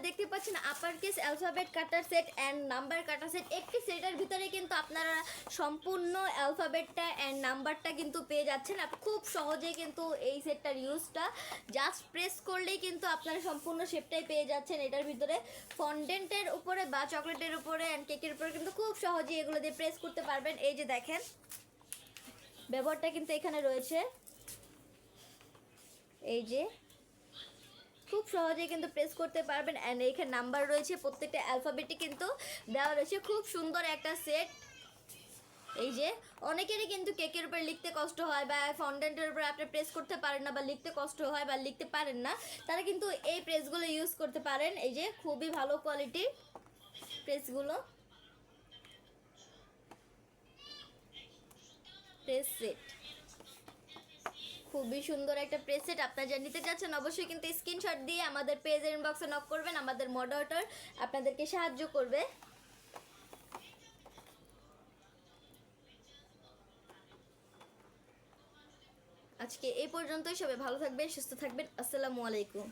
দেখতে পাচ্ছেন upper case alphabet cutter set and number cutter set. একটি সেটের ভিতরে কিন্তু আপনারা সম্পূর্ণ অ্যালফাবেটটা অ্যান্ড নাম্বারটা কিন্তু পেয়ে যাচ্ছেন। খুব সহজেই কিন্তু এই সেটটার ইউজটা জাস্ট প্রেস করলেই কিন্তু আপনারা সম্পূর্ণ শেপটাই পেয়ে যাচ্ছেন। এটার ভিতরে ফন্ডেন্টের উপরে বা চকলেটের উপরে অ্যান্ড কেকের উপরে কিন্তু খুব সহজেই এগুলো দিয়ে প্রেস করতে পারবেন। এই যে দেখেন ব্যবহারটা কিন্তু এখানে রয়েছে, এই যে খুব সহজেই কিন্তু প্রেস করতে পারবেন। অ্যান্ড এইখানে নাম্বার রয়েছে, প্রত্যেকটা অ্যালফাবেটই কিন্তু দেওয়া রয়েছে। খুব সুন্দর একটা সেট। এই যে অনেকেরই কিন্তু কেকের উপর লিখতে কষ্ট হয় বা ফন্ডেন্টের উপর আপনি প্রেস করতে পারেন না বা লিখতে কষ্ট হয় বা লিখতে পারেন না, তারা কিন্তু এই প্রেসগুলো ইউজ করতে পারেন। এই যে খুবই ভালো কোয়ালিটির প্রেসগুলো, প্রেস সেট, খুবই সুন্দর একটা প্রেস সেট। আপনারা যা নিতে চাচ্ছেন অবশ্যই কিন্তু স্ক্রিনশট দিয়ে আমাদের পেজের ইনবক্সে নক করবেন, আমাদের মডারেটর আপনাদেরকে সাহায্য করবে। আজকে এই পর্যন্তই, সবাই ভালো থাকবেন, সুস্থ থাকবেন। আসসালামু আলাইকুম।